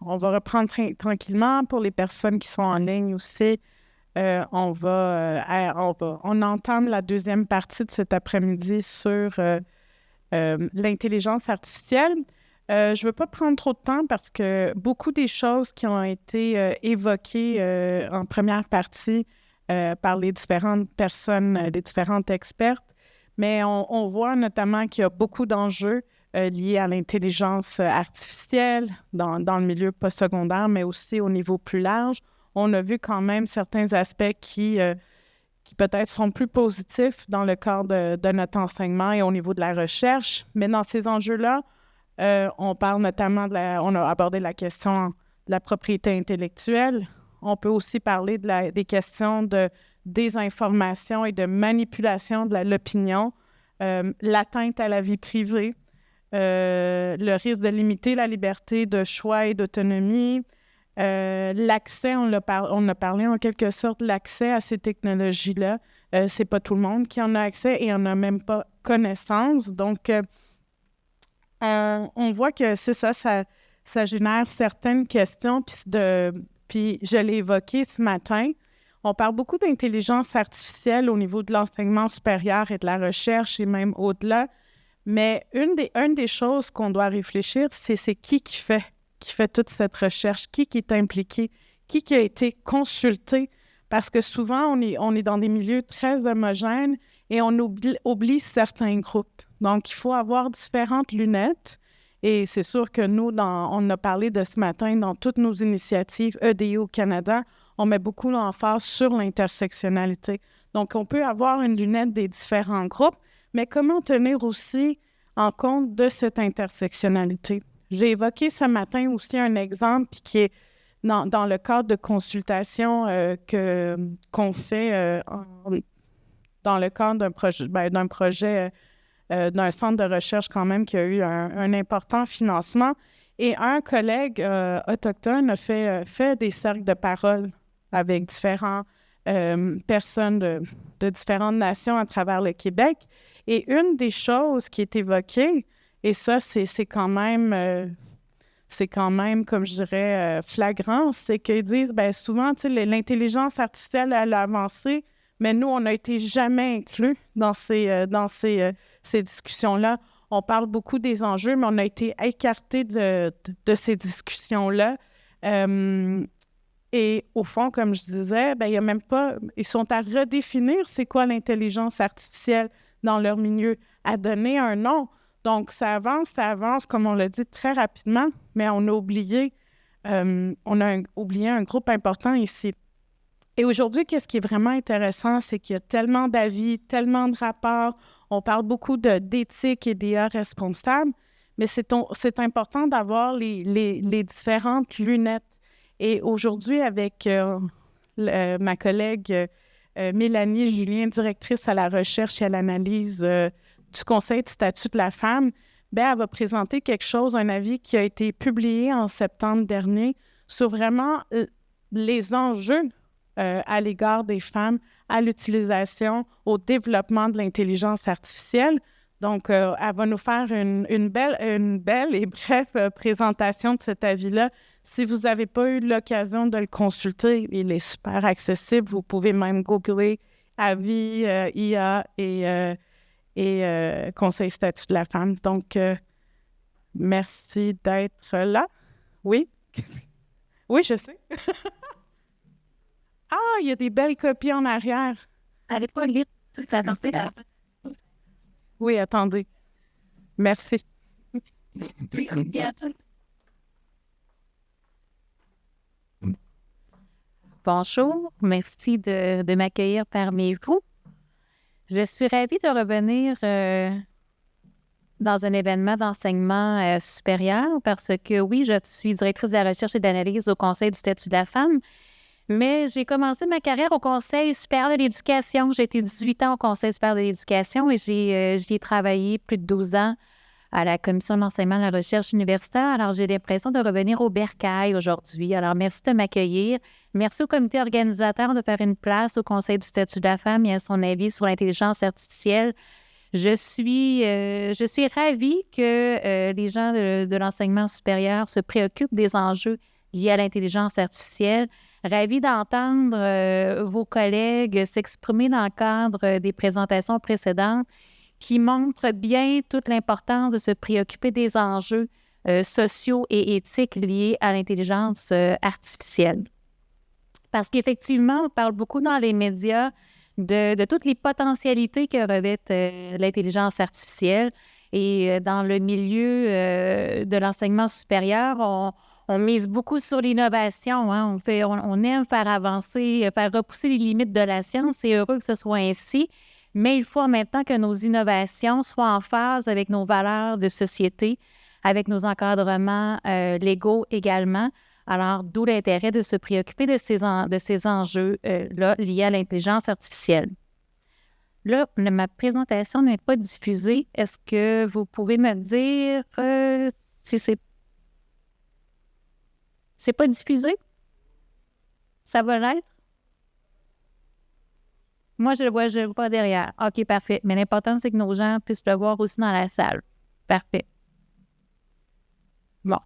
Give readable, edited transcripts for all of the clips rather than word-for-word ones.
on va reprendre tranquillement. Pour les personnes qui sont en ligne aussi, on entame la deuxième partie de cet après-midi sur l'intelligence artificielle. Je ne veux pas prendre trop de temps parce que beaucoup des choses qui ont été évoquées en première partie par les différentes personnes, les différentes expertes, mais on voit notamment qu'il y a beaucoup d'enjeux liés à l'intelligence artificielle dans le milieu postsecondaire, mais aussi au niveau plus large. On a vu quand même certains aspects qui peut-être sont plus positifs dans le cadre de notre enseignement et au niveau de la recherche. Mais dans ces enjeux-là, on parle notamment on a abordé la question de la propriété intellectuelle. On peut aussi parler des questions de désinformation et de manipulation de l'opinion, l'atteinte à la vie privée, le risque de limiter la liberté de choix et d'autonomie, l'accès, on a parlé en quelque sorte, l'accès à ces technologies-là. C'est pas tout le monde qui en a accès et on n'a même pas connaissance. Donc, on voit que c'est ça génère certaines questions. Puis je l'ai évoqué ce matin, on parle beaucoup d'intelligence artificielle au niveau de l'enseignement supérieur et de la recherche et même au-delà. Mais une des choses qu'on doit réfléchir, c'est qui fait toute cette recherche, qui est impliqué, qui a été consulté. Parce que souvent, on est dans des milieux très homogènes et on oublie certains groupes. Donc, il faut avoir différentes lunettes. Et c'est sûr que nous, on a parlé de ce matin dans toutes nos initiatives EDI au Canada, on met beaucoup l'emphase sur l'intersectionnalité. Donc, on peut avoir une lunette des différents groupes, mais comment tenir aussi en compte de cette intersectionnalité? J'ai évoqué ce matin aussi un exemple qui est dans le cadre de consultation qu'on fait dans le cadre d'un projet d'un centre de recherche quand même qui a eu un important financement. Et un collègue autochtone a fait des cercles de parole avec différentes personnes de différentes nations à travers le Québec. Et une des choses qui est évoquée, et ça, c'est quand même, comme je dirais, flagrant, c'est qu'ils disent, bien souvent, tu sais, l'intelligence artificielle, elle a avancé, mais nous, on n'a été jamais inclus dans ces discussions-là. On parle beaucoup des enjeux, mais on a été écartés de ces discussions-là. Et au fond, comme je disais, bien, il y a même pas... Ils sont à redéfinir c'est quoi l'intelligence artificielle dans leur milieu, à donner un nom. Donc, ça avance, comme on l'a dit, très rapidement, mais on a oublié un groupe important ici. Et aujourd'hui, qu'est-ce qui est vraiment intéressant, c'est qu'il y a tellement d'avis, tellement de rapports, on parle beaucoup d'éthique et d'IA responsable, mais c'est important d'avoir les différentes lunettes. Et aujourd'hui, avec ma collègue Mélanie Julien, directrice à la recherche et à l'analyse du Conseil du statut de la femme, bien, elle va présenter quelque chose, un avis qui a été publié en septembre dernier sur vraiment les enjeux à l'égard des femmes, à l'utilisation, au développement de l'intelligence artificielle. Donc, elle va nous faire une belle et brève présentation de cet avis-là. Si vous n'avez pas eu l'occasion de le consulter, il est super accessible. Vous pouvez même googler avis, IA et Conseil statut de la femme. Donc, merci d'être là. Oui? Oui, je sais. Ah, il y a des belles copies en arrière. Allez pas lire tout ça. Oui, attendez. Merci. Bonjour, merci de m'accueillir parmi vous. Je suis ravie de revenir dans un événement d'enseignement supérieur parce que oui, je suis directrice de la recherche et d'analyse au Conseil du statut de la femme, mais j'ai commencé ma carrière au Conseil supérieur de l'éducation. J'ai été 18 ans au Conseil supérieur de l'éducation et j'y ai travaillé plus de 12 ans à la Commission de l'enseignement et de la recherche universitaire. Alors, j'ai l'impression de revenir au bercail aujourd'hui. Alors, merci de m'accueillir. Merci au comité organisateur de faire une place au Conseil du statut de la femme et à son avis sur l'intelligence artificielle. Je suis ravie que les gens de l'enseignement supérieur se préoccupent des enjeux liés à l'intelligence artificielle. Ravie d'entendre vos collègues s'exprimer dans le cadre des présentations précédentes qui montrent bien toute l'importance de se préoccuper des enjeux sociaux et éthiques liés à l'intelligence artificielle. Parce qu'effectivement, on parle beaucoup dans les médias de toutes les potentialités que revêt l'intelligence artificielle. Et dans le milieu de l'enseignement supérieur, on mise beaucoup sur l'innovation. Hein? On aime faire avancer, faire repousser les limites de la science. C'est heureux que ce soit ainsi. Mais il faut en même temps que nos innovations soient en phase avec nos valeurs de société, avec nos encadrements légaux également. Alors, d'où l'intérêt de se préoccuper de ces enjeux-là liés à l'intelligence artificielle. Là, ma présentation n'est pas diffusée. Est-ce que vous pouvez me dire si c'est pas diffusé? Ça va l'être? Moi, je le vois pas derrière. OK, parfait. Mais l'important, c'est que nos gens puissent le voir aussi dans la salle. Parfait. Bon.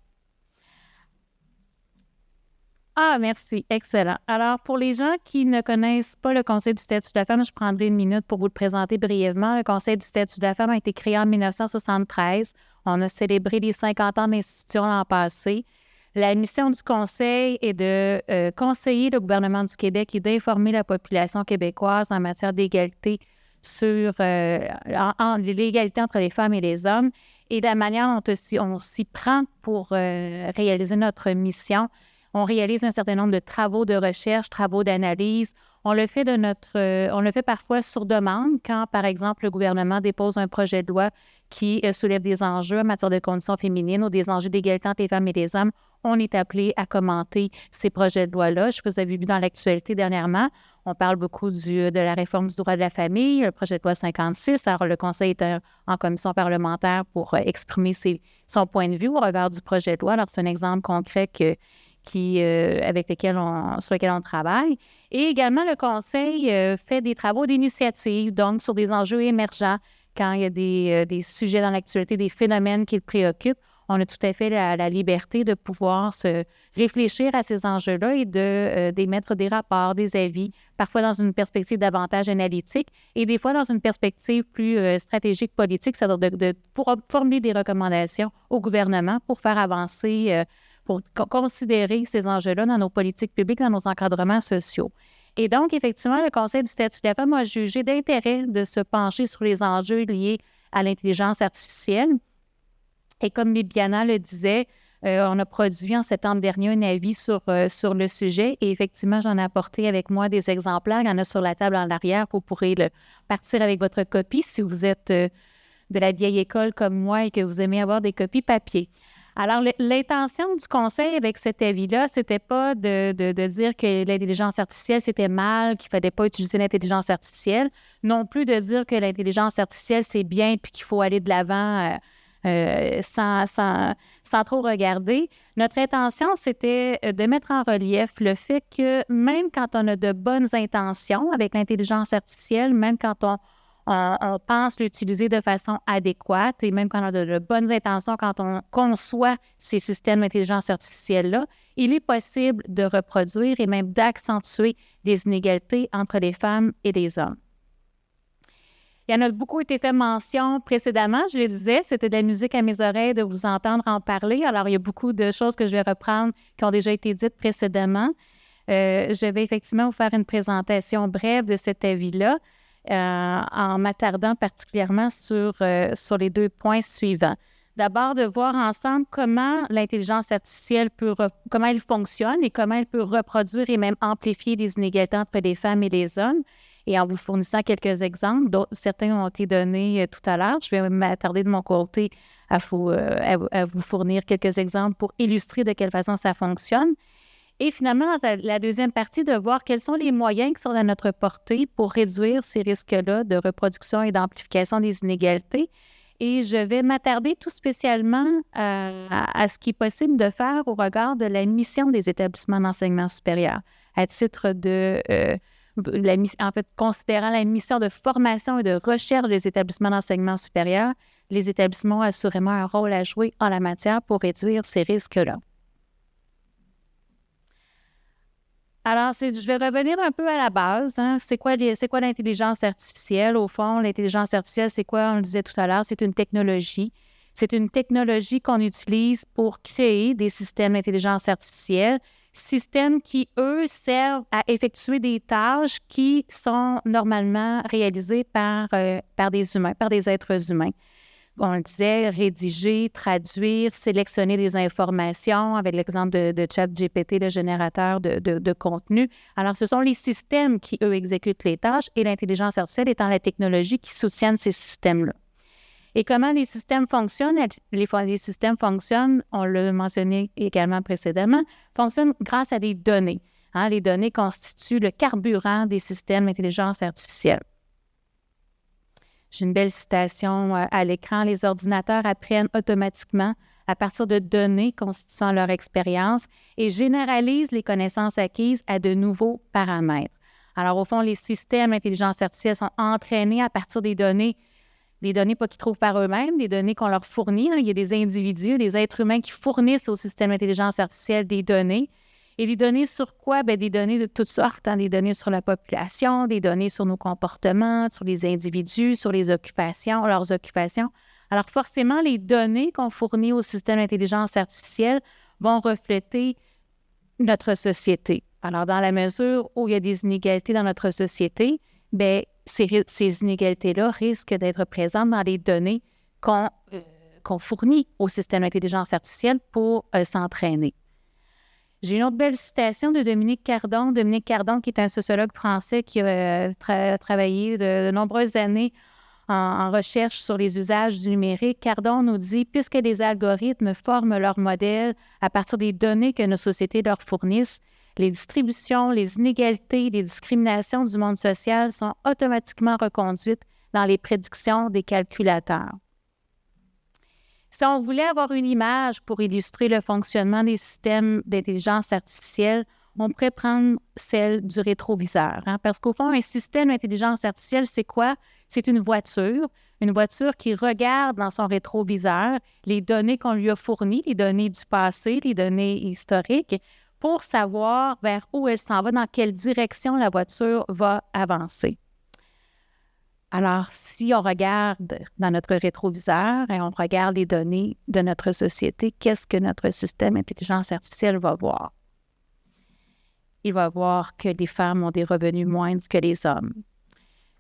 Ah, merci. Excellent. Alors, pour les gens qui ne connaissent pas le Conseil du statut de la femme, je prendrai 1 minute pour vous le présenter brièvement. Le Conseil du statut de la femme a été créé en 1973. On a célébré les 50 ans d'institution l'an passé. La mission du Conseil est de conseiller le gouvernement du Québec et d'informer la population québécoise en matière d'égalité sur l'égalité entre les femmes et les hommes et la manière dont on s'y prend pour réaliser notre mission. On réalise un certain nombre de travaux de recherche, travaux d'analyse. On le fait parfois sur demande quand, par exemple, le gouvernement dépose un projet de loi qui soulève des enjeux en matière de conditions féminines ou des enjeux d'égalité entre les femmes et les hommes. On est appelé à commenter ces projets de loi-là. Je sais pas si vous avez vu dans l'actualité dernièrement, on parle beaucoup de la réforme du droit de la famille, le projet de loi 56. Alors, le Conseil est en commission parlementaire pour exprimer son point de vue au regard du projet de loi. Alors, c'est un exemple concret sur lequel on travaille. Et également, le Conseil fait des travaux d'initiative, donc sur des enjeux émergents, quand il y a des sujets dans l'actualité, des phénomènes qui le préoccupent. On a tout à fait la liberté de pouvoir se réfléchir à ces enjeux-là et d'émettre des rapports, des avis, parfois dans une perspective davantage analytique et des fois dans une perspective plus stratégique politique, c'est-à-dire pour formuler des recommandations au gouvernement pour faire avancer pour considérer ces enjeux-là dans nos politiques publiques, dans nos encadrements sociaux. Et donc, effectivement, le Conseil du statut de la femme a jugé d'intérêt de se pencher sur les enjeux liés à l'intelligence artificielle. Et comme Bibiana le disait, on a produit en septembre dernier un avis sur le sujet et effectivement, j'en ai apporté avec moi des exemplaires. Il y en a sur la table en arrière. Vous pourrez partir avec votre copie si vous êtes de la vieille école comme moi et que vous aimez avoir des copies papier. Alors, l'intention du Conseil avec cet avis-là, c'était pas de dire que l'intelligence artificielle, c'était mal, qu'il ne fallait pas utiliser l'intelligence artificielle, non plus de dire que l'intelligence artificielle, c'est bien puis qu'il faut aller de l'avant sans trop regarder. Notre intention, c'était de mettre en relief le fait que même quand on a de bonnes intentions avec l'intelligence artificielle, même quand on pense l'utiliser de façon adéquate et même quand on a de bonnes intentions, quand on conçoit ces systèmes d'intelligence artificielle-là, il est possible de reproduire et même d'accentuer des inégalités entre les femmes et les hommes. Il y en a beaucoup été fait mention précédemment, je le disais, c'était de la musique à mes oreilles de vous entendre en parler. Alors, il y a beaucoup de choses que je vais reprendre qui ont déjà été dites précédemment. Je vais effectivement vous faire une présentation brève de cet avis-là. En m'attardant particulièrement sur les 2 points suivants. D'abord, de voir ensemble comment l'intelligence artificielle comment elle fonctionne et comment elle peut reproduire et même amplifier les inégalités entre les femmes et les hommes. Et en vous fournissant quelques exemples, certains ont été donnés tout à l'heure. Je vais m'attarder de mon côté à vous fournir quelques exemples pour illustrer de quelle façon ça fonctionne. Et finalement, dans la deuxième partie, de voir quels sont les moyens qui sont à notre portée pour réduire ces risques-là de reproduction et d'amplification des inégalités. Et je vais m'attarder tout spécialement à ce qui est possible de faire au regard de la mission des établissements d'enseignement supérieur, à titre de en fait, considérant la mission de formation et de recherche des établissements d'enseignement supérieur, les établissements ont assurément un rôle à jouer en la matière pour réduire ces risques-là. Alors, je vais revenir un peu à la base. Hein. C'est quoi l'intelligence artificielle? Au fond, l'intelligence artificielle, c'est quoi? On le disait tout à l'heure, c'est une technologie. C'est une technologie qu'on utilise pour créer des systèmes d'intelligence artificielle, systèmes qui, eux, servent à effectuer des tâches qui sont normalement réalisées par des humains, par des êtres humains. On le disait, rédiger, traduire, sélectionner des informations avec l'exemple de ChatGPT, le générateur de contenu. Alors, ce sont les systèmes qui, eux, exécutent les tâches et l'intelligence artificielle étant la technologie qui soutienne ces systèmes-là. Et comment les systèmes fonctionnent? Les systèmes fonctionnent, on l'a mentionné également précédemment, fonctionnent grâce à des données. Hein, les données constituent le carburant des systèmes d'intelligence artificielle. J'ai une belle citation à l'écran. Les ordinateurs apprennent automatiquement à partir de données constituant leur expérience et généralisent les connaissances acquises à de nouveaux paramètres. Alors, au fond, les systèmes d'intelligence artificielle sont entraînés à partir des données pas qu'ils trouvent par eux-mêmes, des données qu'on leur fournit. Il y a des individus, des êtres humains qui fournissent au système d'intelligence artificielle des données. Et des données sur quoi? Bien, des données de toutes sortes, hein, des données sur la population, des données sur nos comportements, sur les individus, sur leurs occupations. Alors, forcément, les données qu'on fournit au système d'intelligence artificielle vont refléter notre société. Alors, dans la mesure où il y a des inégalités dans notre société, bien, ces inégalités-là risquent d'être présentes dans les données qu'on fournit au système d'intelligence artificielle pour s'entraîner. J'ai une autre belle citation de Dominique Cardon. Dominique Cardon, qui est un sociologue français qui a travaillé de nombreuses années en recherche sur les usages du numérique. Cardon nous dit « Puisque les algorithmes forment leur modèle à partir des données que nos sociétés leur fournissent, les distributions, les inégalités, les discriminations du monde social sont automatiquement reconduites dans les prédictions des calculateurs. » Si on voulait avoir une image pour illustrer le fonctionnement des systèmes d'intelligence artificielle, on pourrait prendre celle du rétroviseur. Hein? Parce qu'au fond, un système d'intelligence artificielle, c'est quoi? C'est une voiture qui regarde dans son rétroviseur les données qu'on lui a fournies, les données du passé, les données historiques, pour savoir vers où elle s'en va, dans quelle direction la voiture va avancer. Alors, si on regarde dans notre rétroviseur et on regarde les données de notre société, qu'est-ce que notre système d'intelligence artificielle va voir? Il va voir que les femmes ont des revenus moindres que les hommes,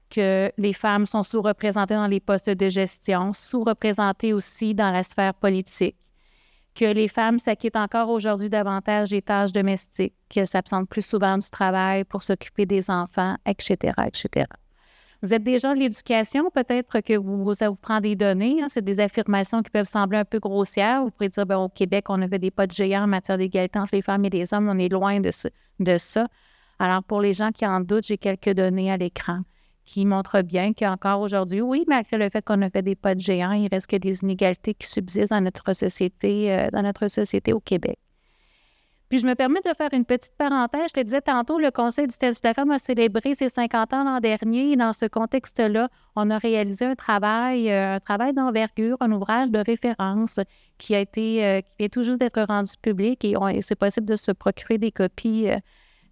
que les femmes sont sous-représentées dans les postes de gestion, sous-représentées aussi dans la sphère politique, que les femmes s'acquittent encore aujourd'hui davantage des tâches domestiques, qu'elles s'absentent plus souvent du travail pour s'occuper des enfants, etc., etc. Vous êtes des gens de l'éducation, peut-être que ça vous prend des données. Hein, c'est des affirmations qui peuvent sembler un peu grossières. Vous pourrez dire, bien, au Québec, on a fait des pas de géant en matière d'égalité entre les femmes et les hommes. On est loin de ça. Alors, pour les gens qui en doutent, j'ai quelques données à l'écran qui montrent bien qu'encore aujourd'hui, oui, malgré le fait qu'on a fait des pas de géant, il reste que des inégalités qui subsistent dans notre société au Québec. Puis, je me permets de faire une petite parenthèse. Je le disais tantôt, le Conseil du statut de la femme a célébré ses 50 ans l'an dernier. Et dans ce contexte-là, on a réalisé un travail d'envergure, un ouvrage de référence qui vient tout juste d'être rendu public. Et c'est possible de se procurer des copies,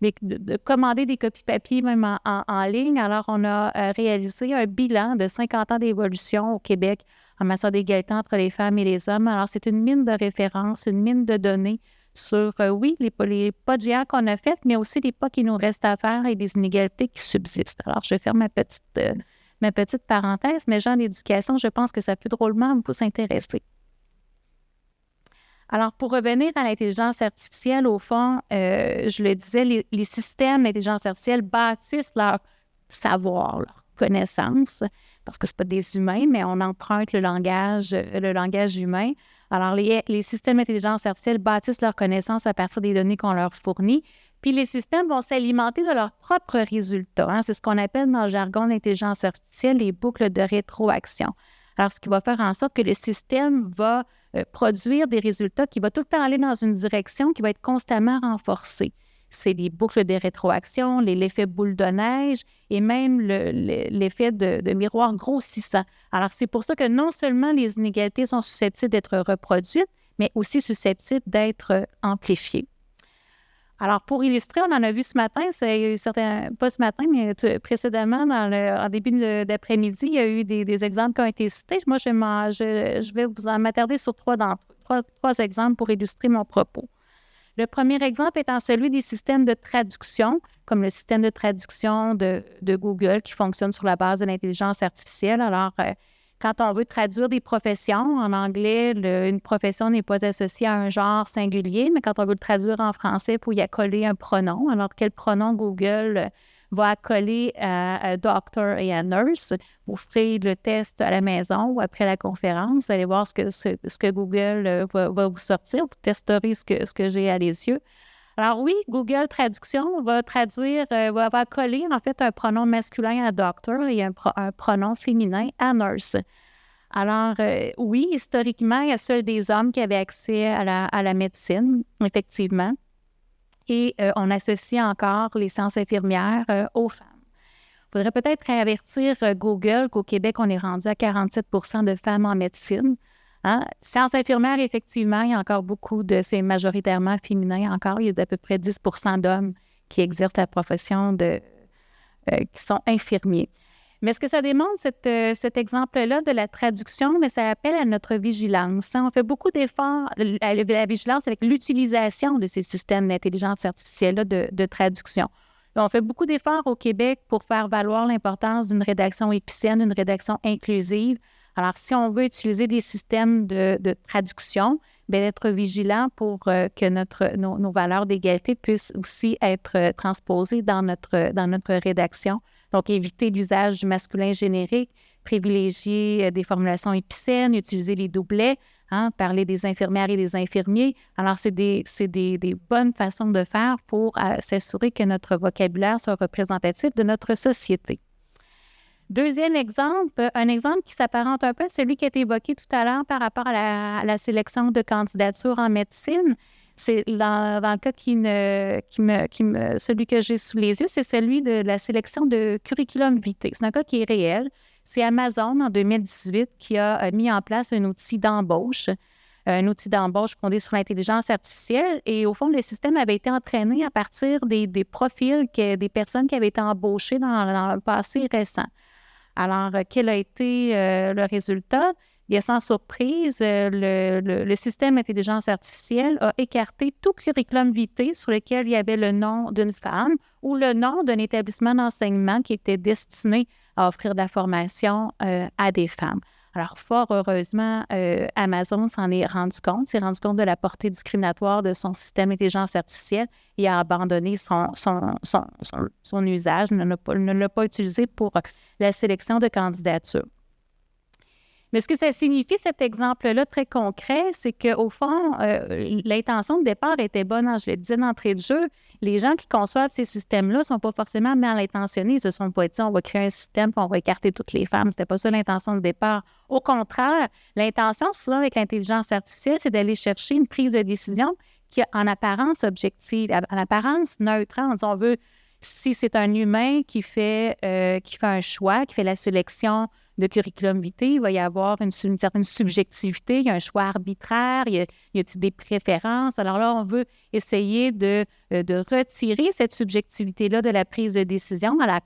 de commander des copies papier même en ligne. Alors, on a réalisé un bilan de 50 ans d'évolution au Québec en matière d'égalité entre les femmes et les hommes. Alors, c'est une mine de référence, une mine de données sur, les pas de géant qu'on a faits, mais aussi les pas qui nous restent à faire et des inégalités qui subsistent. Alors, je vais faire ma petite parenthèse, mais gens d'éducation, je pense que ça peut drôlement vous intéresser. Alors, pour revenir à l'intelligence artificielle, au fond, je le disais, les systèmes d'intelligence artificielle bâtissent leur savoir, leur connaissance, parce que ce pas des humains, mais on emprunte le langage humain. Alors, les systèmes d'intelligence artificielle bâtissent leur connaissance à partir des données qu'on leur fournit, puis les systèmes vont s'alimenter de leurs propres résultats. Hein? C'est ce qu'on appelle dans le jargon d'intelligence artificielle les boucles de rétroaction. Alors, ce qui va faire en sorte que le système va produire des résultats qui vont tout le temps aller dans une direction qui va être constamment renforcée. c'est les boucles de rétroaction, l'effet boule de neige et même l'effet de miroir grossissant. Alors, c'est pour ça que non seulement les inégalités sont susceptibles d'être reproduites, mais aussi susceptibles d'être amplifiées. Alors, pour illustrer, on en a vu ce matin, pas ce matin, mais précédemment, en début d'après-midi, il y a eu des exemples qui ont été cités. Moi, je vais vous en m'attarder sur trois exemples pour illustrer mon propos. Le premier exemple étant celui des systèmes de traduction, comme le système de traduction de Google qui fonctionne sur la base de l'intelligence artificielle. Alors, quand on veut traduire des professions, en anglais, une profession n'est pas associée à un genre singulier, mais quand on veut le traduire en français, il faut y accoler un pronom. Alors, quel pronom Google va accoler à doctor et à nurse? Vous ferez le test à la maison ou après la conférence. Vous allez voir ce que Google va vous sortir. Vous testerez ce que j'ai à les yeux. Alors oui, Google Traduction va accoler en fait un pronom masculin à doctor et un pronom féminin à nurse. Alors oui, historiquement, il y a seuls des hommes qui avaient accès à la médecine, effectivement. Et on associe encore les sciences infirmières aux femmes. Il faudrait peut-être avertir Google qu'au Québec, on est rendu à 47 % de femmes en médecine. Hein? Sciences infirmières, effectivement, il y a encore beaucoup c'est majoritairement féminin encore. Il y a à peu près 10 % d'hommes qui exercent la profession qui sont infirmiers. Mais ce que ça démontre, cet exemple-là de la traduction, mais ça appelle à notre vigilance. On fait beaucoup d'efforts à la vigilance avec l'utilisation de ces systèmes d'intelligence artificielle-là de traduction. On fait beaucoup d'efforts au Québec pour faire valoir l'importance d'une rédaction épicène, d'une rédaction inclusive. Alors, si on veut utiliser des systèmes de traduction, bien, d'être vigilant pour que nos valeurs d'égalité puissent aussi être transposées dans notre rédaction. Donc, éviter l'usage du masculin générique, privilégier des formulations épicènes, utiliser les doublets, parler des infirmières et des infirmiers. Alors, c'est des bonnes façons de faire pour s'assurer que notre vocabulaire soit représentatif de notre société. Deuxième exemple, un exemple qui s'apparente un peu à celui qui a été évoqué tout à l'heure par rapport à la sélection de candidatures en médecine. C'est dans le cas celui que j'ai sous les yeux, c'est celui de la sélection de curriculum vitae. C'est un cas qui est réel. C'est Amazon, en 2018, qui a mis en place un outil d'embauche fondé sur l'intelligence artificielle. Et au fond, le système avait été entraîné à partir des profils des personnes qui avaient été embauchées dans le passé récent. Alors, quel a été le résultat? Bien, sans surprise, le système d'intelligence artificielle a écarté tout curriculum vitae sur lequel il y avait le nom d'une femme ou le nom d'un établissement d'enseignement qui était destiné à offrir de la formation à des femmes. Alors, fort heureusement, Amazon s'en est rendu compte de la portée discriminatoire de son système d'intelligence artificielle et a abandonné son usage, ne l'a pas utilisé pour la sélection de candidatures. Mais ce que ça signifie, cet exemple-là très concret, c'est qu'au fond, l'intention de départ était bonne. Je le disais d'entrée de jeu, les gens qui conçoivent ces systèmes-là ne sont pas forcément mal intentionnés. Ils ne se sont pas dit, on va créer un système puis on va écarter toutes les femmes. Ce n'était pas ça l'intention de départ. Au contraire, l'intention, souvent avec l'intelligence artificielle, c'est d'aller chercher une prise de décision qui est en apparence objective, en apparence neutre. On veut, si c'est un humain qui fait un choix, qui fait la sélection de curriculum vitae, il va y avoir une certaine subjectivité, il y a un choix arbitraire, il y a des préférences. Alors là, on veut essayer de retirer cette subjectivité-là de la prise de décision en la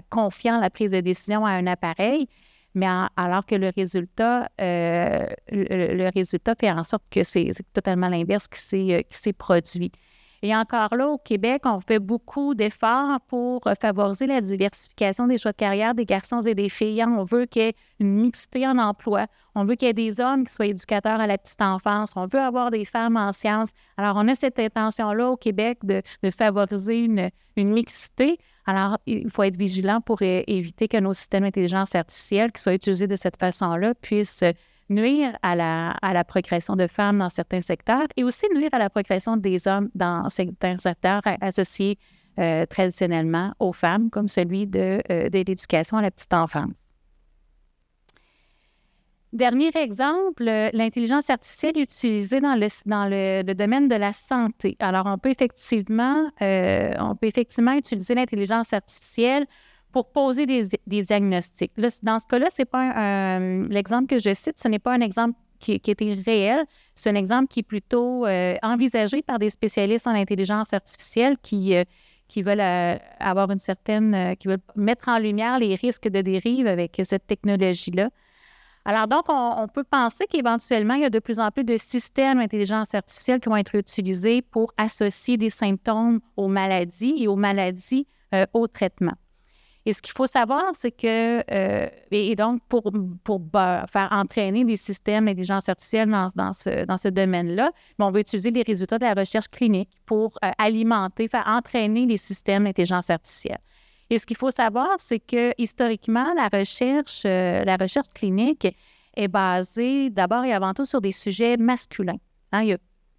confiant la prise de décision à un appareil, mais alors que le résultat fait en sorte que c'est totalement l'inverse qui s'est produit. Et encore là, au Québec, on fait beaucoup d'efforts pour favoriser la diversification des choix de carrière des garçons et des filles. On veut qu'il y ait une mixité en emploi. On veut qu'il y ait des hommes qui soient éducateurs à la petite enfance. On veut avoir des femmes en sciences. Alors, on a cette intention-là au Québec de favoriser une mixité. Alors, il faut être vigilant pour éviter que nos systèmes d'intelligence artificielle qui soient utilisés de cette façon-là puissent nuire à la progression de femmes dans certains secteurs et aussi nuire à la progression des hommes dans certains secteurs associés traditionnellement aux femmes, comme celui de l'éducation à la petite enfance. Dernier exemple, l'intelligence artificielle utilisée dans le domaine de la santé. Alors, on peut effectivement utiliser l'intelligence artificielle pour poser des diagnostics. Là, dans ce cas-là, c'est pas l'exemple que je cite, ce n'est pas un exemple qui était réel. C'est un exemple qui est plutôt envisagé par des spécialistes en intelligence artificielle qui veulent avoir qui veulent mettre en lumière les risques de dérive avec cette technologie-là. Alors donc, on peut penser qu'éventuellement, il y a de plus en plus de systèmes d'intelligence artificielle qui vont être utilisés pour associer des symptômes aux maladies et aux maladies au traitement. Et ce qu'il faut savoir, c'est que, et donc pour faire entraîner des systèmes d'intelligence artificielle dans ce domaine-là, on va utiliser les résultats de la recherche clinique pour faire entraîner les systèmes d'intelligence artificielle. Et ce qu'il faut savoir, c'est que historiquement, la recherche clinique est basée d'abord et avant tout sur des sujets masculins.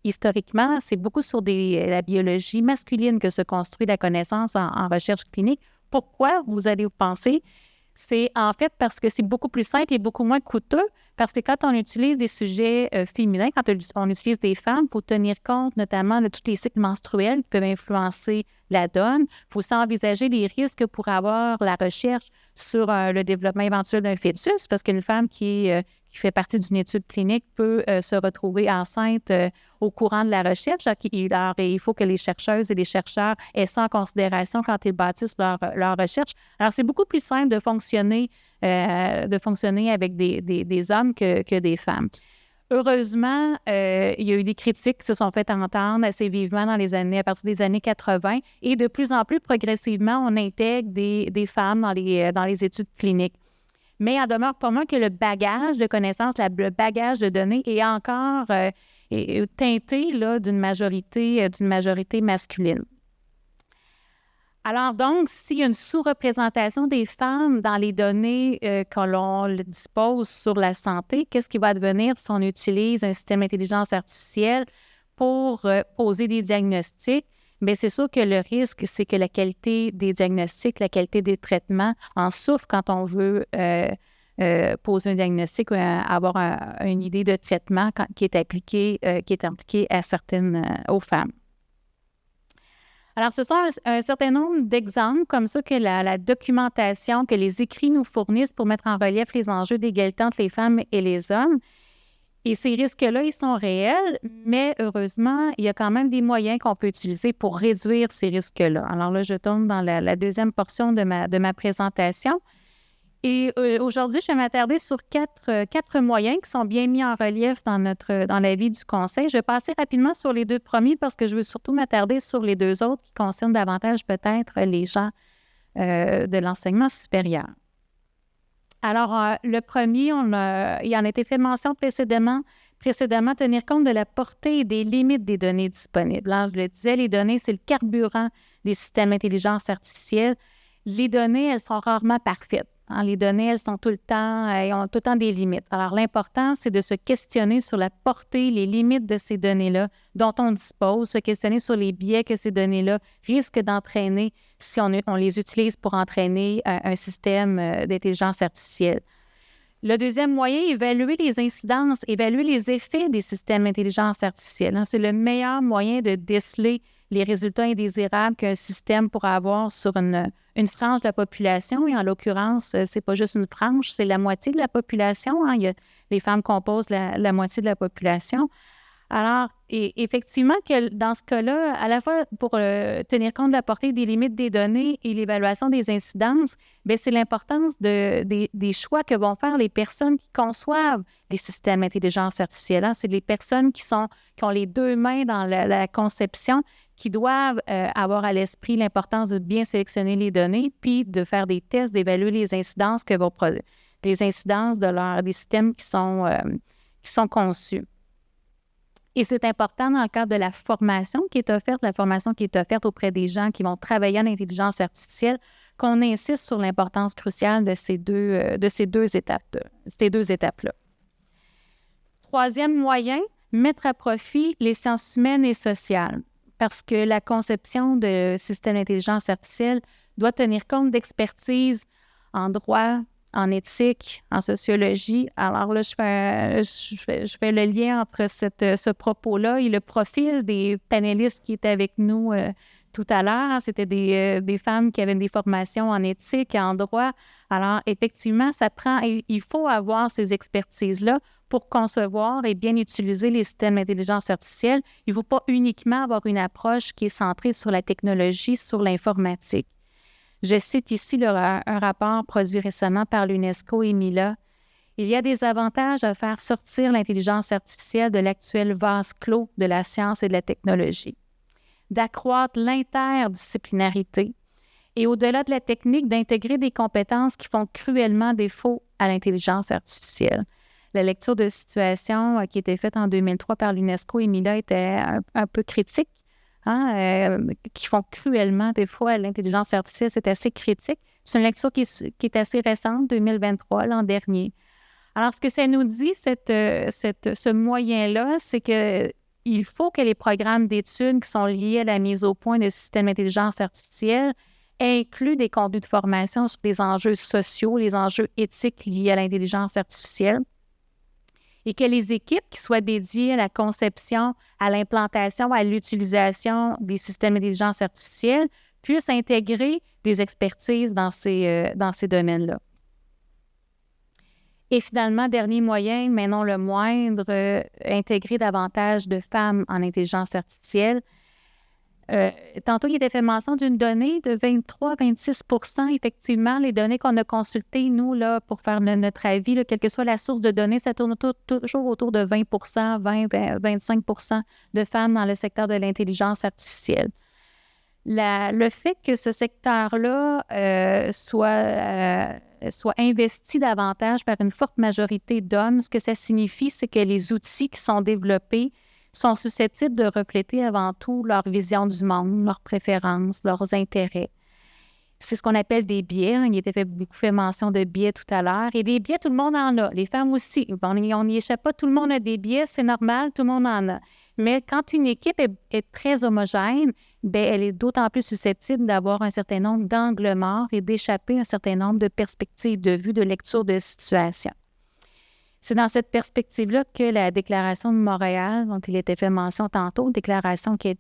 Historiquement, c'est beaucoup sur la biologie masculine que se construit la connaissance en recherche clinique. Pourquoi, vous allez penser? C'est en fait parce que c'est beaucoup plus simple et beaucoup moins coûteux, parce que quand on utilise des sujets féminins, quand on utilise des femmes, il faut tenir compte notamment de tous les cycles menstruels qui peuvent influencer la donne. Il faut aussi envisager les risques pour avoir la recherche sur le développement éventuel d'un fœtus, parce qu'une femme qui fait partie d'une étude clinique peut se retrouver enceinte au courant de la recherche. Alors, il faut que les chercheuses et les chercheurs aient ça en considération quand ils bâtissent leur recherche. Alors, c'est beaucoup plus simple de fonctionner avec des hommes que des femmes. Heureusement, il y a eu des critiques qui se sont faites entendre assez vivement à partir des années 80, et de plus en plus progressivement, on intègre des femmes dans les études cliniques. Mais il en demeure pas moins que le bagage de connaissances, le bagage de données est encore teinté là, d'une majorité masculine. Alors donc, s'il y a une sous-représentation des femmes dans les données que l'on dispose sur la santé, qu'est-ce qui va devenir si on utilise un système d'intelligence artificielle pour poser des diagnostics? Bien, c'est sûr que le risque, c'est que la qualité des diagnostics, la qualité des traitements en souffre quand on veut poser un diagnostic ou avoir une idée de traitement qui est appliqué à aux femmes. Alors, ce sont un certain nombre d'exemples comme ça que la documentation, que les écrits nous fournissent pour mettre en relief les enjeux d'égalité entre les femmes et les hommes. Et ces risques-là, ils sont réels, mais heureusement, il y a quand même des moyens qu'on peut utiliser pour réduire ces risques-là. Alors là, je tombe dans la deuxième portion de ma présentation. Et aujourd'hui, je vais m'attarder sur quatre moyens qui sont bien mis en relief dans l'avis du Conseil. Je vais passer rapidement sur les deux premiers parce que je veux surtout m'attarder sur les deux autres qui concernent davantage peut-être les gens de l'enseignement supérieur. Alors, le premier, il en a été fait mention précédemment, tenir compte de la portée et des limites des données disponibles. Alors, je le disais, les données, c'est le carburant des systèmes d'intelligence artificielle. Les données, elles sont rarement parfaites. Les données, elles ont tout le temps des limites. Alors, l'important, c'est de se questionner sur la portée, les limites de ces données-là dont on dispose, se questionner sur les biais que ces données-là risquent d'entraîner si on les utilise pour entraîner un système d'intelligence artificielle. Le deuxième moyen, évaluer les incidences, évaluer les effets des systèmes d'intelligence artificielle. C'est le meilleur moyen de déceler les résultats indésirables qu'un système pourra avoir sur une frange de la population. Et en l'occurrence, c'est pas juste une frange, c'est la moitié de la population. Les femmes composent la moitié de la population. Alors, effectivement, que dans ce cas-là, à la fois pour tenir compte de la portée des limites des données et l'évaluation des incidences, bien, c'est l'importance des choix que vont faire les personnes qui conçoivent les systèmes d'intelligence artificielle. C'est les personnes qui ont les deux mains dans la conception, qui doivent avoir à l'esprit l'importance de bien sélectionner les données, puis de faire des tests, d'évaluer les incidences des systèmes qui sont conçus. Et c'est important dans le cadre de la formation qui est offerte auprès des gens qui vont travailler en intelligence artificielle, qu'on insiste sur l'importance cruciale de ces deux étapes-là. Troisième moyen, mettre à profit les sciences humaines et sociales, parce que la conception de systèmes d'intelligence artificielle doit tenir compte d'expertise en droit, en éthique, en sociologie. Alors là, je fais le lien entre ce propos-là et le profil des panélistes qui étaient avec nous tout à l'heure. C'était des femmes qui avaient des formations en éthique et en droit. Alors, effectivement, il faut avoir ces expertises-là pour concevoir et bien utiliser les systèmes d'intelligence artificielle. Il ne faut pas uniquement avoir une approche qui est centrée sur la technologie, sur l'informatique. Je cite ici un rapport produit récemment par l'UNESCO et Mila. Il y a des avantages à faire sortir l'intelligence artificielle de l'actuel vase clos de la science et de la technologie, d'accroître l'interdisciplinarité et, au-delà de la technique, d'intégrer des compétences qui font cruellement défaut à l'intelligence artificielle. La lecture de situation qui était faite en 2003 par l'UNESCO et Mila était un peu critique, qui font cruellement défaut à l'intelligence artificielle. C'est assez critique. C'est une lecture qui est assez récente, 2023, l'an dernier. Alors, ce que ça nous dit, ce moyen-là, c'est qu'il faut que les programmes d'études qui sont liés à la mise au point de systèmes d'intelligence artificielle incluent des contenus de formation sur les enjeux sociaux, les enjeux éthiques liés à l'intelligence artificielle, et que les équipes qui soient dédiées à la conception, à l'implantation, à l'utilisation des systèmes d'intelligence artificielle puissent intégrer des expertises dans ces domaines-là. Et finalement, dernier moyen, mais non le moindre, intégrer davantage de femmes en intelligence artificielle. Tantôt, il était fait mention d'une donnée de 23-26 %. Effectivement, les données qu'on a consultées, nous, là, pour faire notre avis, là, quelle que soit la source de données, ça tourne toujours autour de 20 25 % de femmes dans le secteur de l'intelligence artificielle. Le fait que ce secteur-là soit investi davantage par une forte majorité d'hommes, ce que ça signifie, c'est que les outils qui sont développés sont susceptibles de refléter avant tout leur vision du monde, leurs préférences, leurs intérêts. C'est ce qu'on appelle des biais. Il était beaucoup fait mention de biais tout à l'heure. Et des biais, tout le monde en a. Les femmes aussi. On n'y échappe pas. Tout le monde a des biais. C'est normal. Tout le monde en a. Mais quand une équipe est très homogène, elle est d'autant plus susceptible d'avoir un certain nombre d'angles morts et d'échapper à un certain nombre de perspectives de vue, de lecture de situation. C'est dans cette perspective-là que la Déclaration de Montréal, dont il était fait mention tantôt, déclaration qui a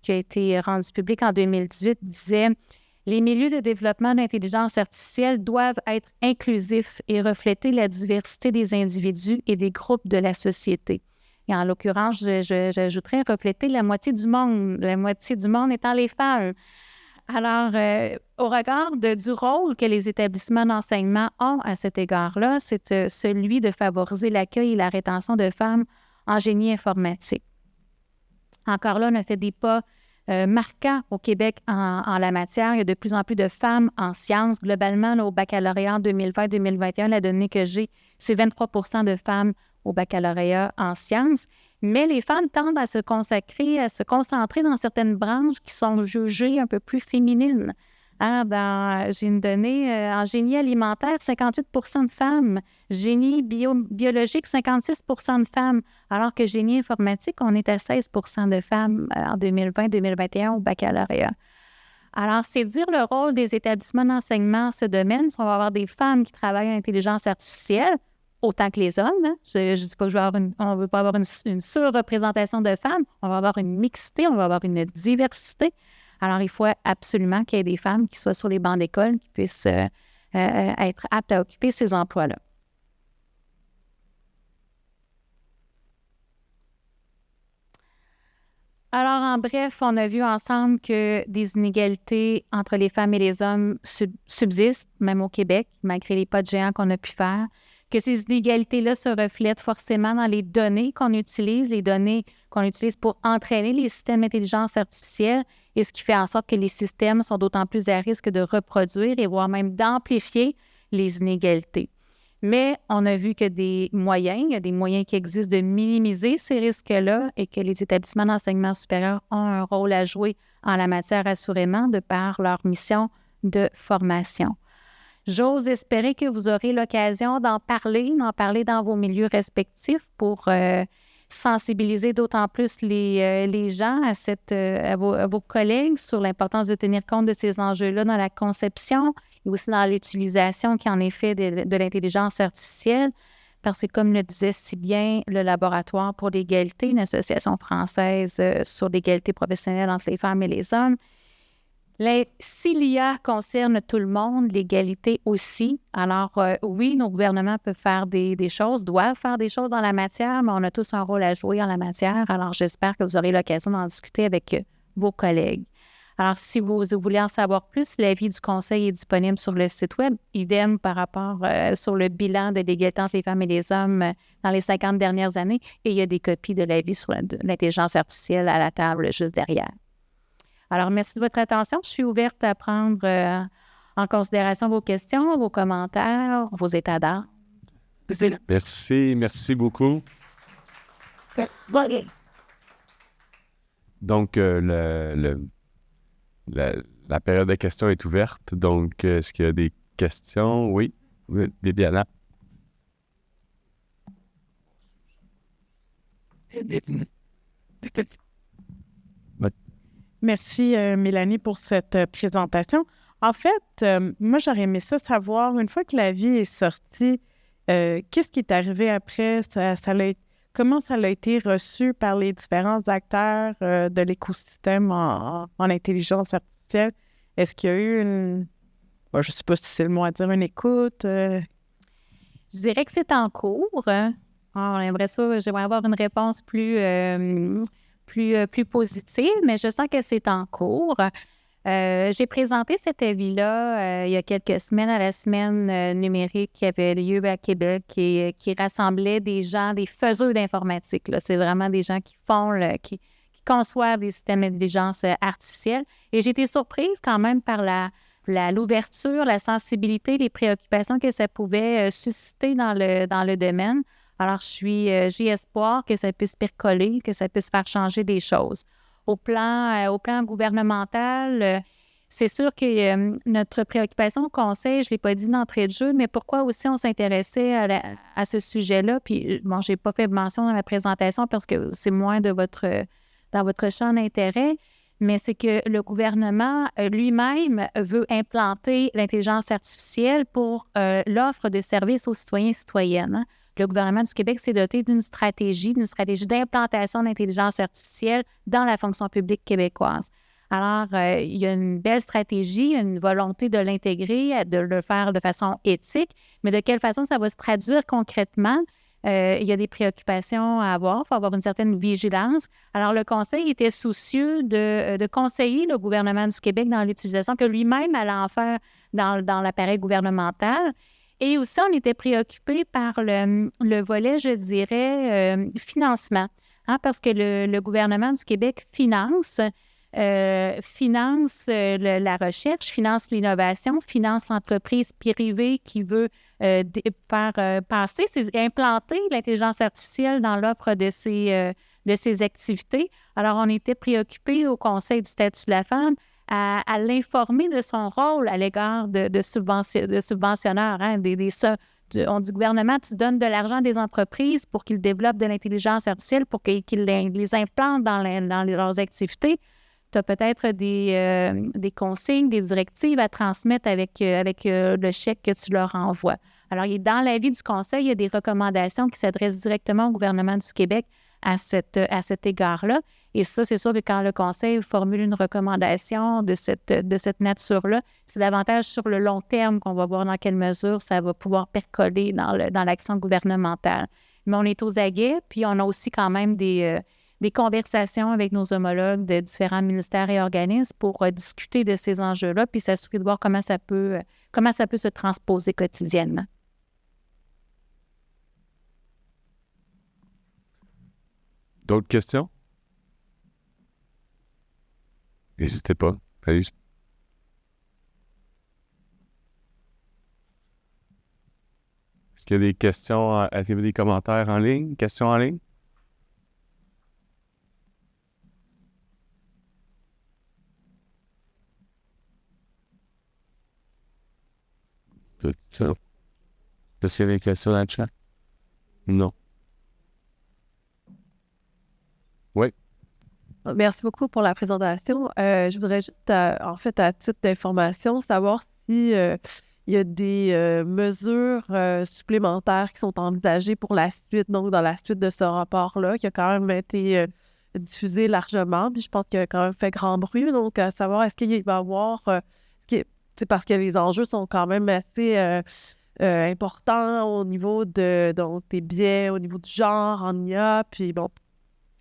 été rendue publique en 2018, disait « Les milieux de développement d'intelligence artificielle doivent être inclusifs et refléter la diversité des individus et des groupes de la société. » Et en l'occurrence, j'ajouterais refléter la moitié du monde étant les femmes. Alors, au regard du rôle que les établissements d'enseignement ont à cet égard-là, c'est celui de favoriser l'accueil et la rétention de femmes en génie informatique. Encore là, on a fait des pas marquants au Québec en la matière. Il y a de plus en plus de femmes en sciences. Globalement, là, au baccalauréat en 2020-2021, la donnée que j'ai, c'est 23 % de femmes au baccalauréat en sciences. Mais les femmes tendent à se concentrer dans certaines branches qui sont jugées un peu plus féminines. J'ai une donnée, en génie alimentaire, 58 % de femmes. Génie biologique, 56 % de femmes. Alors que génie informatique, on est à 16 % de femmes en 2020-2021 au baccalauréat. Alors, c'est dire le rôle des établissements d'enseignement en ce domaine. Si on va avoir des femmes qui travaillent en intelligence artificielle, autant que les hommes. Hein. Je ne dis pas on ne veut pas avoir une surreprésentation de femmes. On va avoir une mixité, on va avoir une diversité. Alors, il faut absolument qu'il y ait des femmes qui soient sur les bancs d'école, qui puissent être aptes à occuper ces emplois-là. Alors, en bref, on a vu ensemble que des inégalités entre les femmes et les hommes subsistent, même au Québec, malgré les pas de géants qu'on a pu faire, que ces inégalités-là se reflètent forcément dans les données qu'on utilise, les données qu'on utilise pour entraîner les systèmes d'intelligence artificielle, et ce qui fait en sorte que les systèmes sont d'autant plus à risque de reproduire et voire même d'amplifier les inégalités. Mais on a vu que il y a des moyens qui existent de minimiser ces risques-là et que les établissements d'enseignement supérieur ont un rôle à jouer en la matière, assurément, de par leur mission de formation. J'ose espérer que vous aurez l'occasion d'en parler dans vos milieux respectifs pour sensibiliser d'autant plus les gens à vos collègues sur l'importance de tenir compte de ces enjeux-là dans la conception et aussi dans l'utilisation qui en est fait de l'intelligence artificielle. Parce que, comme le disait si bien le Laboratoire pour l'égalité, une association française sur l'égalité professionnelle entre les femmes et les hommes, si l'IA concerne tout le monde, l'égalité aussi. Alors, oui, nos gouvernements peuvent faire des choses, doivent faire des choses dans la matière, mais on a tous un rôle à jouer en la matière. Alors, j'espère que vous aurez l'occasion d'en discuter avec vos collègues. Alors, si vous voulez en savoir plus, l'avis du Conseil est disponible sur le site Web. Idem par rapport sur le bilan de l'égalité entre les femmes et les hommes dans les 50 dernières années. Et il y a des copies de l'avis sur l'intelligence artificielle à la table juste derrière. Alors, merci de votre attention. Je suis ouverte à prendre en considération vos questions, vos commentaires, vos états d'âme. Merci beaucoup. Donc, la période de questions est ouverte. Donc, est-ce qu'il y a des questions? Oui, Bibiana. Merci, Mélanie, pour cette présentation. En fait, moi, j'aurais aimé savoir, une fois que la vie est sortie, qu'est-ce qui est arrivé après? Comment ça a été reçu par les différents acteurs de l'écosystème en intelligence artificielle? Est-ce qu'il y a eu je ne sais pas si c'est le mot à dire, une écoute? Je dirais que c'est en cours. On aimerait ça, j'aimerais avoir une réponse plus positive, mais je sens que c'est en cours. J'ai présenté cet avis-là il y a quelques semaines à la semaine numérique qui avait lieu à Québec et qui rassemblait des gens, des faiseurs d'informatique. C'est vraiment des gens qui qui conçoivent des systèmes d'intelligence artificielle. Et j'ai été surprise quand même par l'ouverture, la sensibilité, les préoccupations que ça pouvait susciter dans le domaine. Alors, j'ai espoir que ça puisse percoler, que ça puisse faire changer des choses. Au plan gouvernemental, c'est sûr que notre préoccupation au Conseil, je ne l'ai pas dit d'entrée de jeu, mais pourquoi aussi on s'intéressait à ce sujet-là? Puis, bon, je n'ai pas fait mention dans ma présentation parce que c'est moins dans votre champ d'intérêt, mais c'est que le gouvernement lui-même veut implanter l'intelligence artificielle pour l'offre de services aux citoyens et citoyennes. Hein? Le gouvernement du Québec s'est doté d'une stratégie d'implantation d'intelligence artificielle dans la fonction publique québécoise. Alors, il y a une belle stratégie, une volonté de l'intégrer, de le faire de façon éthique, mais de quelle façon ça va se traduire concrètement? Il y a des préoccupations à avoir, il faut avoir une certaine vigilance. Alors, le Conseil était soucieux de conseiller le gouvernement du Québec dans l'utilisation que lui-même allait en faire dans l'appareil gouvernemental. Et aussi, on était préoccupé par le volet, je dirais, financement, hein, parce que le gouvernement du Québec finance la recherche, finance l'innovation, finance l'entreprise privée qui veut implanter l'intelligence artificielle dans l'offre de ses activités. Alors, on était préoccupés au Conseil du statut de la femme à l'informer de son rôle à l'égard de subventionneurs. Hein, on dit, gouvernement, tu donnes de l'argent à des entreprises pour qu'ils développent de l'intelligence artificielle, pour qu'ils les implantent dans leurs activités. Tu as peut-être des consignes, des directives à transmettre avec le chèque que tu leur envoies. Alors, dans l'avis du Conseil, il y a des recommandations qui s'adressent directement au gouvernement du Québec à cet égard-là. Et ça, c'est sûr que quand le Conseil formule une recommandation de cette nature-là, c'est davantage sur le long terme qu'on va voir dans quelle mesure ça va pouvoir percoler dans l'action gouvernementale. Mais on est aux aguets, puis on a aussi quand même des conversations avec nos homologues de différents ministères et organismes pour discuter de ces enjeux-là, puis s'assurer de voir comment ça peut se transposer quotidiennement. D'autres questions? N'hésitez pas. Allez. Est-ce qu'il y a des questions? Est-ce qu'il y a des commentaires en ligne? Questions en ligne? Tout ça. Est-ce qu'il y a des questions dans le chat? Non. Oui. Merci beaucoup pour la présentation. Je voudrais juste, en fait, à titre d'information, savoir il y a des mesures supplémentaires qui sont envisagées pour la suite, donc dans la suite de ce rapport-là, qui a quand même été diffusé largement, puis je pense qu'il a quand même fait grand bruit. Donc, à savoir, est-ce qu'il va y avoir... c'est parce que les enjeux sont quand même assez importants au niveau donc, des biais, au niveau du genre en IA, puis bon,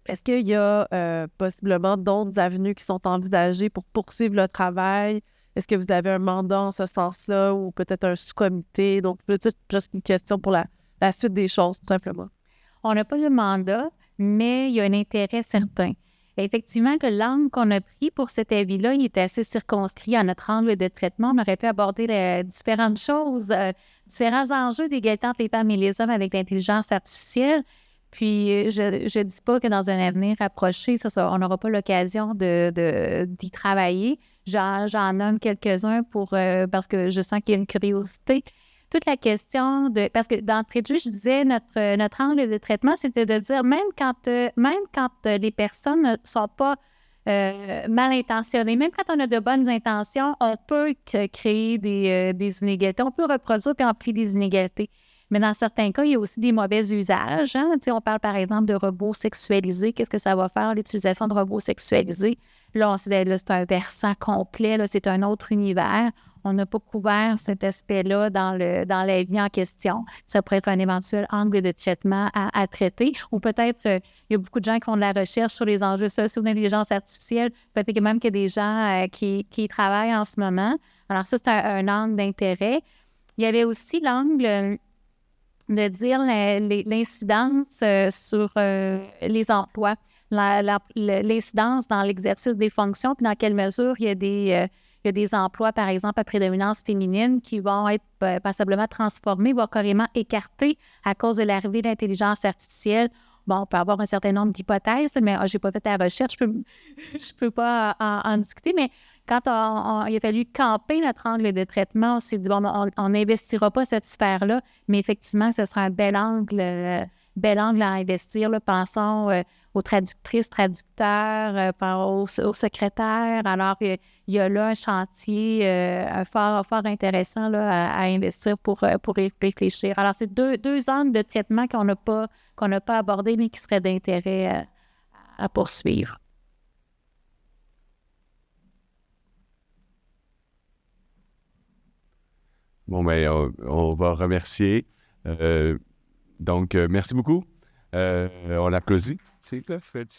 est-ce qu'il y a possiblement d'autres avenues qui sont envisagées pour poursuivre le travail? Est-ce que vous avez un mandat en ce sens-là ou peut-être un sous-comité? Donc, peut-être juste une question pour la suite des choses, tout simplement. On n'a pas de mandat, mais il y a un intérêt certain. Effectivement, que l'angle qu'on a pris pour cet avis-là, il est assez circonscrit à notre angle de traitement. On aurait pu aborder différentes choses, différents enjeux d'égalité entre les femmes et les hommes avec l'intelligence artificielle. Puis, je ne dis pas que dans un avenir approché, on n'aura pas l'occasion d'y travailler. J'en nomme quelques-uns parce que je sens qu'il y a une curiosité. Toute la question parce que d'entrée de jeu, je disais, notre angle de traitement, c'était de dire, même quand les personnes ne sont pas mal intentionnées, même quand on a de bonnes intentions, on peut créer des inégalités, on peut reproduire et amplifier des inégalités. Mais dans certains cas, il y a aussi des mauvais usages. Hein? On parle par exemple de robots sexualisés. Qu'est-ce que ça va faire, l'utilisation de robots sexualisés? Là, c'est un versant complet, là, c'est un autre univers. On n'a pas couvert cet aspect-là dans la vie en question. Ça pourrait être un éventuel angle de traitement à traiter. Ou peut-être, il y a beaucoup de gens qui font de la recherche sur les enjeux sociaux d'intelligence artificielle. Peut-être que même qu'il y a des gens qui y travaillent en ce moment. Alors ça, c'est un angle d'intérêt. Il y avait aussi l'angle de dire l'incidence sur les emplois, l'incidence dans l'exercice des fonctions, puis dans quelle mesure il y a des emplois, par exemple, à prédominance féminine qui vont être passablement transformés, voire carrément écartés à cause de l'arrivée de l'intelligence artificielle. Bon, on peut avoir un certain nombre d'hypothèses, mais je n'ai pas fait la recherche, je peux pas en discuter, mais quand il a fallu camper notre angle de traitement, on s'est dit, bon, on n'investira pas cette sphère-là, mais effectivement, ce sera un bel angle à investir. Là. Pensons aux traductrices, traducteurs, aux secrétaires. Alors, il y a là un chantier fort intéressant là, à investir pour y réfléchir. Alors, c'est deux angles de traitement qu'on n'a pas abordés, mais qui seraient d'intérêt à poursuivre. Bon, bien, on va remercier. Donc, merci beaucoup. On applaudit. C'est le fait,